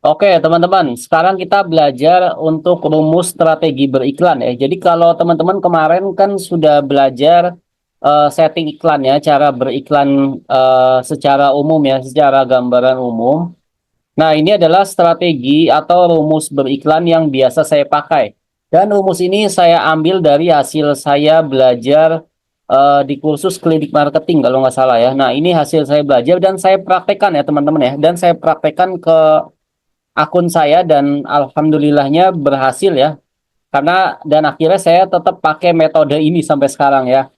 Oke, teman-teman, sekarang kita belajar untuk rumus strategi beriklan ya. Jadi kalau teman-teman kemarin kan sudah belajar setting iklan ya, cara beriklan secara umum ya, secara gambaran umum. Nah, ini adalah strategi atau rumus beriklan yang biasa saya pakai. Dan rumus ini saya ambil dari hasil saya belajar di kursus klinik marketing kalau nggak salah ya. Nah, ini hasil saya belajar dan saya praktekkan ya teman-teman ya. Dan saya praktekkan ke akun saya dan alhamdulillahnya berhasil ya. Karena dan akhirnya saya tetap pakai metode ini sampai sekarang ya.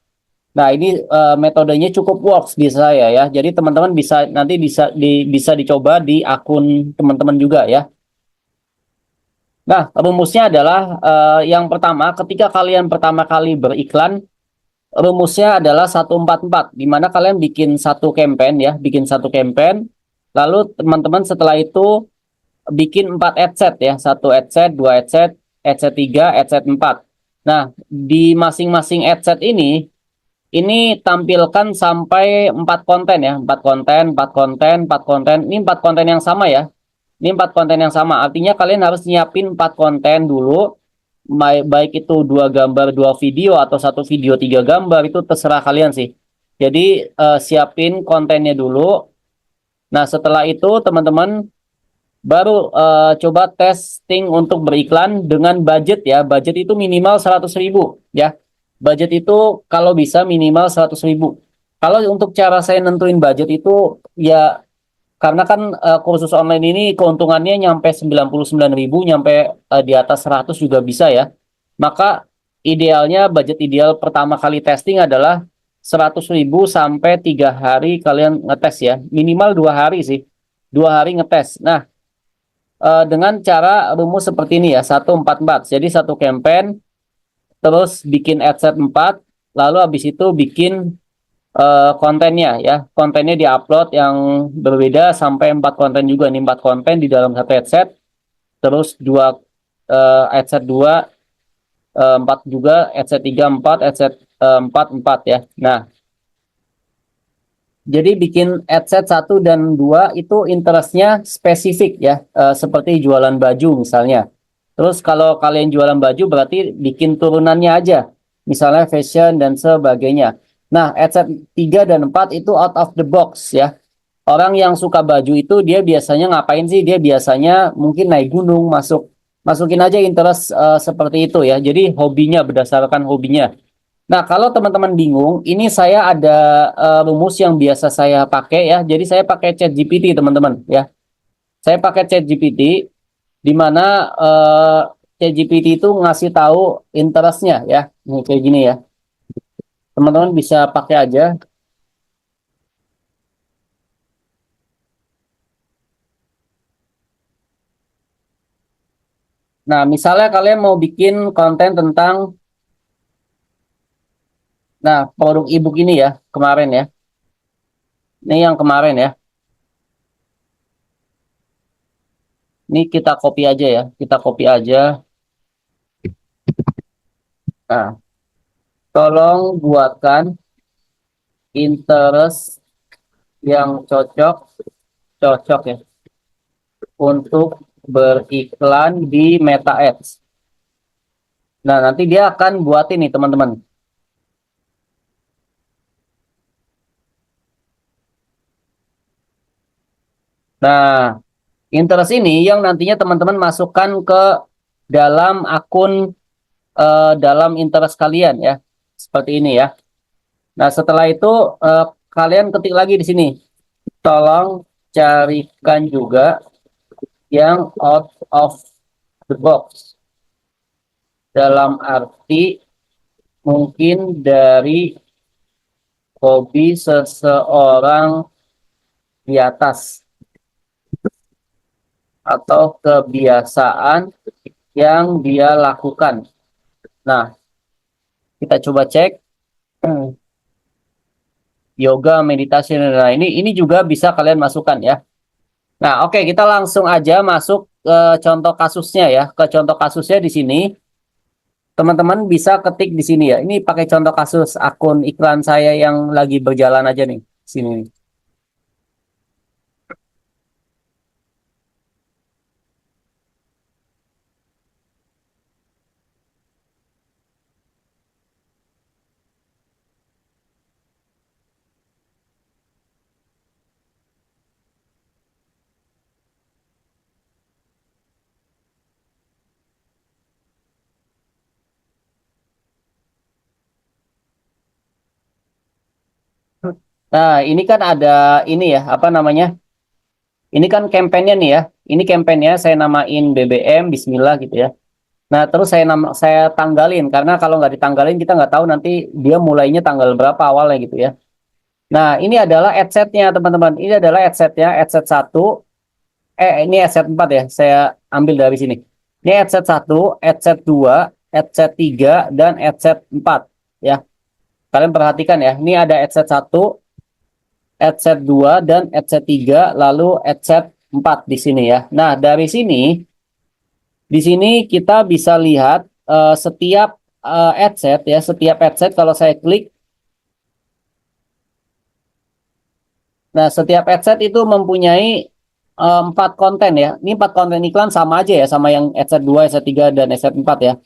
Nah, ini metodenya cukup works di saya ya. Jadi teman-teman bisa nanti bisa dicoba di akun teman-teman juga ya. Nah, rumusnya adalah yang pertama, ketika kalian pertama kali beriklan, rumusnya adalah 144 di mana kalian bikin satu campaign ya, bikin satu campaign. Lalu teman-teman setelah itu bikin 4 adset ya, satu adset, dua adset, adset 3, adset 4. Nah, di masing-masing adset ini tampilkan sampai 4 konten ya, 4 konten, 4 konten, 4 konten. Ini 4 konten yang sama ya. Ini 4 konten yang sama. Artinya kalian harus nyiapin 4 konten dulu. Baik itu dua gambar, dua video atau satu video, tiga gambar itu terserah kalian sih. Jadi siapin kontennya dulu. Nah, setelah itu teman-teman baru coba testing untuk beriklan dengan budget ya. Budget itu minimal 100.000 ya. Budget itu kalau bisa minimal 100.000. Kalau untuk cara saya nentuin budget itu ya karena kan kursus online ini keuntungannya nyampe 99.000, nyampe di atas 100 juga bisa ya. Maka idealnya budget ideal pertama kali testing adalah 100.000 sampai 3 hari kalian ngetes ya. Minimal 2 hari sih. 2 hari ngetes. Nah, dengan cara rumus seperti ini ya, 144. Jadi satu campaign, terus bikin adset 4, lalu habis itu bikin kontennya ya. Kontennya diupload yang berbeda sampai 4 konten juga nih, 4 konten di dalam satu adset, terus dua adset 2, 4 juga, adset 3 4, adset 4 4 ya. Nah, jadi bikin adset 1 dan 2 itu interestnya spesifik ya, seperti jualan baju misalnya. Terus kalau kalian jualan baju berarti bikin turunannya aja, misalnya fashion dan sebagainya. Nah, adset 3 dan 4 itu out of the box ya. Orang yang suka baju itu dia biasanya ngapain sih? Dia biasanya mungkin naik gunung, masukin aja interest seperti itu ya. Jadi hobinya berdasarkan hobinya. Nah, kalau teman-teman bingung, ini saya ada rumus yang biasa saya pakai ya. Jadi saya pakai ChatGPT, teman-teman ya. Saya pakai ChatGPT di mana ChatGPT itu ngasih tahu interestnya ya. Nih kayak gini ya. Teman-teman bisa pakai aja. Nah, misalnya kalian mau bikin konten tentang produk e-book ini ya, kemarin ya. Ini yang kemarin ya. Ini kita copy aja ya. Kita copy aja. Nah, tolong buatkan interest yang cocok ya untuk beriklan di Meta Ads. Nah, nanti dia akan buat ini teman-teman. Nah, interest ini yang nantinya teman-teman masukkan ke dalam akun dalam interest kalian ya. Seperti ini ya. Nah, setelah itu kalian ketik lagi di sini. Tolong carikan juga yang out of the box. Dalam arti mungkin dari hobi seseorang di atas atau kebiasaan yang dia lakukan. Nah, kita coba cek yoga, meditasi. Nah, ini juga bisa kalian masukkan ya. Nah, oke, kita langsung aja masuk ke contoh kasusnya ya. Ke contoh kasusnya di sini, teman-teman bisa ketik di sini ya. Ini pakai contoh kasus akun iklan saya yang lagi berjalan aja nih. Sini. Nah, ini kan ada ini ya, apa namanya? Ini kan kampanye nih ya. Ini kampanye saya namain BBM Bismillah gitu ya. Nah, terus saya tanggalin karena kalau nggak ditanggalin kita nggak tahu nanti dia mulainya tanggal berapa awalnya gitu ya. Nah, ini adalah adsetnya teman-teman. Ini adalah adsetnya, adset satu. Ini adset 4 ya. Saya ambil dari sini. Ini adset satu, adset 2, adset 3, dan adset 4 ya. Kalian perhatikan ya. Ini ada adset satu, adset 2, dan adset 3, lalu adset 4 di sini ya. Nah, dari sini di sini kita bisa lihat setiap adset ya, setiap adset kalau saya klik. Nah, setiap adset itu mempunyai 4 konten ya. Ini 4 konten iklan sama aja ya, sama yang adset 2, adset 3, dan adset 4 ya.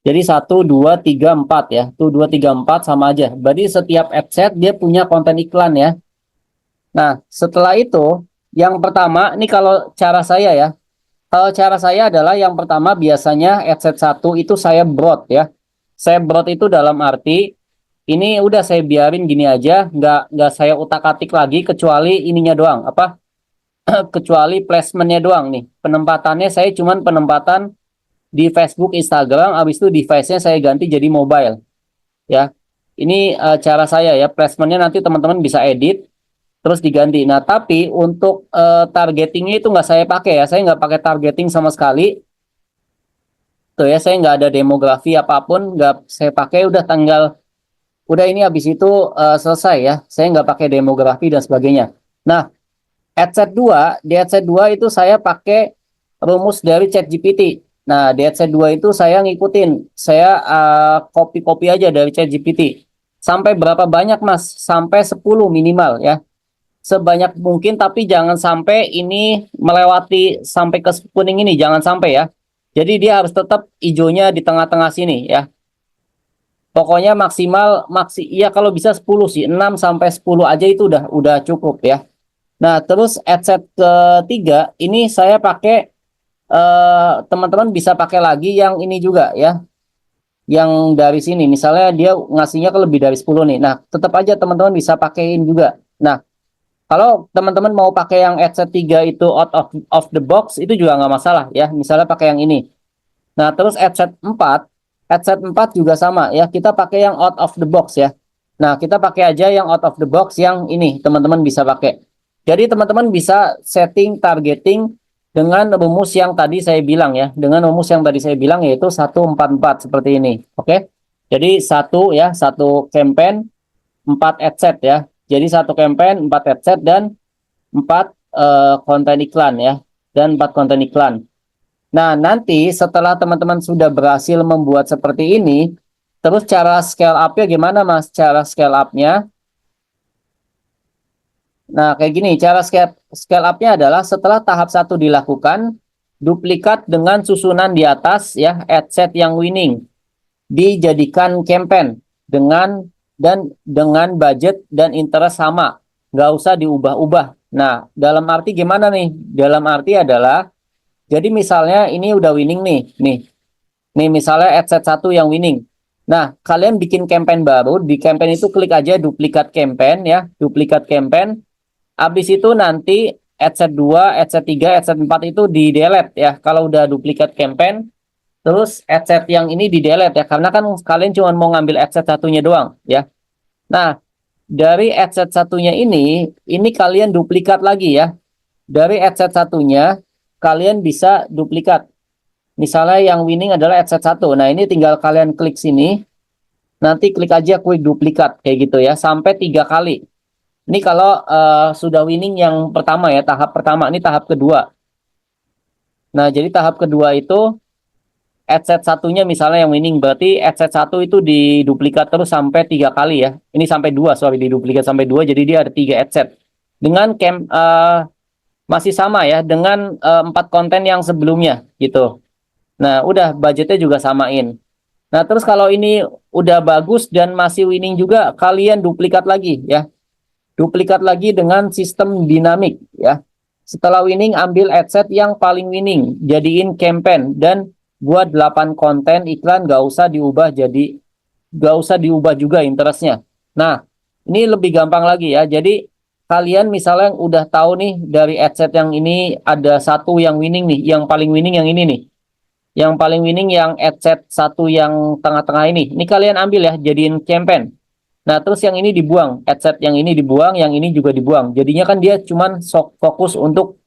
Jadi 1, 2, 3, 4 ya. Tuh 2, 3, 4 sama aja. Berarti setiap adset dia punya konten iklan ya. Nah, setelah itu, yang pertama, ini kalau cara saya ya. Kalau cara saya adalah yang pertama biasanya adset satu itu saya broad ya. Saya broad itu dalam arti ini udah saya biarin gini aja, nggak saya utak-atik lagi kecuali ininya doang, apa? Kecuali placementnya doang nih. Penempatannya saya cuman penempatan di Facebook, Instagram, habis itu device-nya saya ganti jadi mobile ya. Ini cara saya ya, placementnya nanti teman-teman bisa edit terus diganti. Nah, tapi untuk targetingnya itu nggak saya pakai ya. Saya nggak pakai targeting sama sekali. Tuh ya, saya nggak ada demografi apapun, nggak saya pakai. Udah tanggal, udah ini habis itu selesai ya. Saya nggak pakai demografi dan sebagainya. Nah, adset 2, di adset 2 itu saya pakai rumus dari ChatGPT. Nah, di adset 2 itu saya ngikutin. Saya copy-copy aja dari ChatGPT. Sampai berapa banyak, Mas? Sampai 10 minimal ya. Sebanyak mungkin, tapi jangan sampai ini melewati sampai ke kuning ini, jangan sampai ya. Jadi dia harus tetap hijaunya di tengah-tengah sini ya. Pokoknya maksimal ya kalau bisa 10 sih, 6 sampai 10 aja itu udah cukup ya. Nah, terus adset ketiga ini saya pakai teman-teman bisa pakai lagi yang ini juga ya. Yang dari sini misalnya dia ngasihnya ke lebih dari 10 nih. Nah, tetap aja teman-teman bisa pakaiin juga. Nah, kalau teman-teman mau pakai yang adset 3 itu out of the box itu juga nggak masalah ya. Misalnya pakai yang ini. Nah, terus adset 4 juga sama ya. Kita pakai yang out of the box ya. Nah, kita pakai aja yang out of the box yang ini teman-teman bisa pakai. Jadi teman-teman bisa setting targeting dengan rumus yang tadi saya bilang ya. Dengan rumus yang tadi saya bilang yaitu 144 seperti ini. Oke. Jadi satu campaign 4 adset ya. Jadi satu campaign 4 adset dan 4 konten iklan ya. Dan 4 konten iklan. Nah, nanti setelah teman-teman sudah berhasil membuat seperti ini, terus cara scale up-nya gimana, Mas? Cara scale up-nya. Nah, kayak gini, cara scale up-nya adalah setelah tahap 1 dilakukan, duplikat dengan susunan di atas ya, adset yang winning. Dijadikan campaign dengan budget dan interest sama. Nggak usah diubah-ubah. Nah, dalam arti gimana nih? Dalam arti adalah jadi misalnya ini udah winning nih misalnya adset 1 yang winning. Nah, kalian bikin campaign baru, di campaign itu klik aja duplikat campaign ya, duplikat campaign. Habis itu nanti adset 2, adset 3, adset 4 itu di delete ya. Kalau udah duplikat campaign, terus adset yang ini di delete ya, karena kan kalian cuma mau ngambil adset satunya doang ya. Nah, dari adset satunya ini kalian duplikat lagi ya. Dari adset satunya kalian bisa duplikat. Misalnya yang winning adalah adset 1. Nah, ini tinggal kalian klik sini. Nanti klik aja quick duplikat kayak gitu ya sampai 3 kali. Ini kalau sudah winning yang pertama ya, tahap pertama. Ini tahap kedua. Nah, jadi tahap kedua itu adset satunya misalnya yang winning, berarti adset 1 itu diduplikat terus sampai 3 kali ya. Ini sampai 2, sorry, diduplikat sampai 2, jadi dia ada 3 adset. Dengan masih sama ya dengan 4 konten yang sebelumnya gitu. Nah, udah budgetnya juga samain. Nah, terus kalau ini udah bagus dan masih winning juga, kalian duplikat lagi ya. Duplikat lagi dengan sistem dinamik ya. Setelah winning, ambil adset yang paling winning, jadiin campaign dan buat 8 konten iklan, nggak usah diubah juga interestnya. Nah, Ini lebih gampang lagi ya. Jadi kalian misalnya udah tahu nih dari adset yang ini ada satu yang winning nih, yang paling winning yang ini nih. Yang paling winning yang adset satu yang tengah-tengah ini. Ini kalian ambil ya, jadiin campaign. Nah, terus yang ini dibuang, adset yang ini dibuang, yang ini juga dibuang. Jadinya kan dia cuman fokus untuk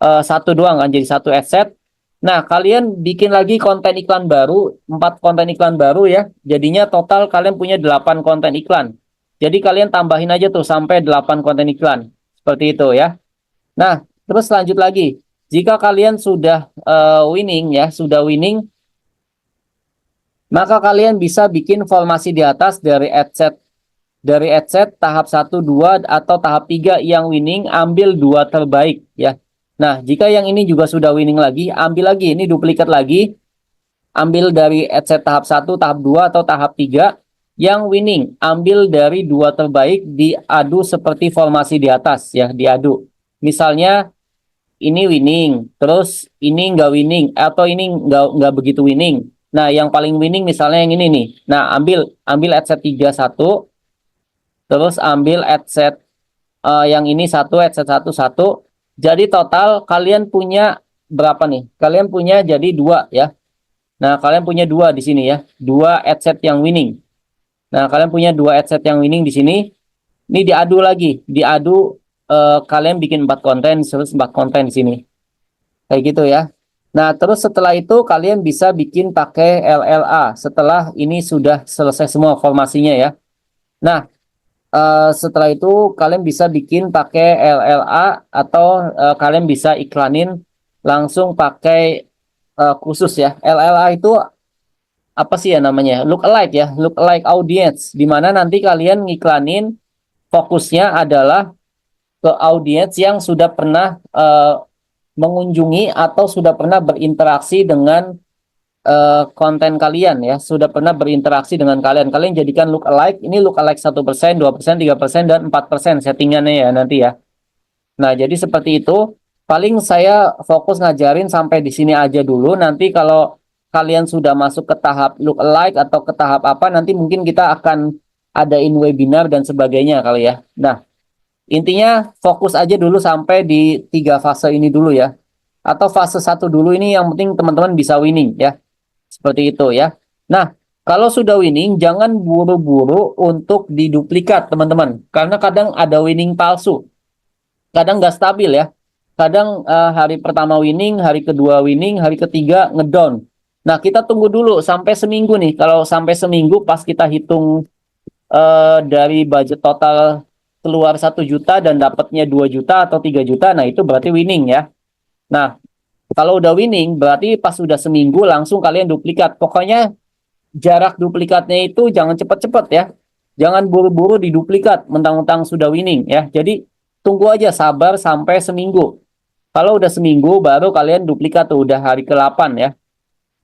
satu doang kan, jadi satu adset. Nah, kalian bikin lagi konten iklan baru, 4 konten iklan baru ya. Jadinya total kalian punya 8 konten iklan. Jadi kalian tambahin aja tuh sampai 8 konten iklan. Seperti itu ya. Nah, terus lanjut lagi. Jika kalian sudah winning ya, sudah winning, maka kalian bisa bikin formasi di atas dari adset tahap 1, 2 atau tahap 3 yang winning, ambil 2 terbaik ya. Nah, jika yang ini juga sudah winning lagi, ambil lagi, ini duplikat lagi, ambil dari adset tahap 1, tahap 2 atau tahap 3 yang winning, ambil dari 2 terbaik, diadu seperti formasi di atas ya, diadu. Misalnya ini winning, terus ini nggak winning, atau ini nggak begitu winning. Nah, yang paling winning misalnya yang ini nih. Nah, ambil adset 3 satu, terus ambil adset yang ini satu, adset satu satu. Jadi total kalian punya berapa nih? Kalian punya jadi 2 ya. Nah, kalian punya 2 di sini ya. 2 adset yang winning. Nah, kalian punya 2 adset yang winning di sini. Ini diadu lagi, diadu kalian bikin 4 konten, terus 4 konten di sini. Kayak gitu ya. Nah, terus setelah itu kalian bisa bikin pakai LLA setelah ini sudah selesai semua formasinya ya. Nah, setelah itu kalian bisa bikin pakai LLA atau kalian bisa iklanin langsung pakai khusus ya. LLA itu apa sih ya namanya? Look alike ya, look alike audience. Di mana nanti kalian ngiklanin fokusnya adalah ke audiens yang sudah pernah mengunjungi atau sudah pernah berinteraksi dengan konten kalian ya, sudah pernah berinteraksi dengan kalian. Kalian jadikan look alike, ini look alike 1%, 2%, 3%, dan 4% settingannya ya nanti ya. Nah, jadi seperti itu. Paling saya fokus ngajarin sampai di sini aja dulu. Nanti kalau kalian sudah masuk ke tahap look alike atau ke tahap apa, nanti mungkin kita akan adain webinar dan sebagainya kali ya. Nah, intinya fokus aja dulu sampai di 3 fase ini dulu ya. Atau fase 1 dulu, ini yang penting teman-teman bisa winning ya. Seperti itu ya. Nah, kalau sudah winning, jangan buru-buru untuk diduplikat teman-teman. Karena kadang ada winning palsu. Kadang nggak stabil ya. Kadang hari pertama winning, hari kedua winning, hari ketiga ngedown. Nah, kita tunggu dulu sampai seminggu nih. Kalau sampai seminggu pas kita hitung dari budget total keluar 1 juta dan dapatnya 2 juta atau 3 juta, nah itu berarti winning ya. Nah, kalau udah winning berarti pas sudah seminggu langsung kalian duplikat. Pokoknya jarak duplikatnya itu jangan cepat-cepat ya. Jangan buru-buru diduplikat mentang-mentang sudah winning ya. Jadi tunggu aja, sabar sampai seminggu. Kalau udah seminggu baru kalian duplikat tuh, udah hari ke-8 ya.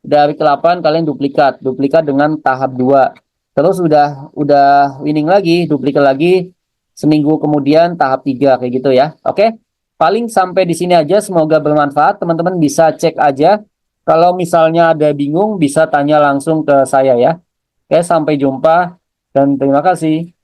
Dari ke-8 kalian duplikat dengan tahap 2. Terus udah winning lagi, duplikat lagi seminggu kemudian tahap 3 kayak gitu ya. Oke. Paling sampai di sini aja, semoga bermanfaat. Teman-teman bisa cek aja. Kalau misalnya ada bingung bisa tanya langsung ke saya ya. Oke, sampai jumpa dan terima kasih.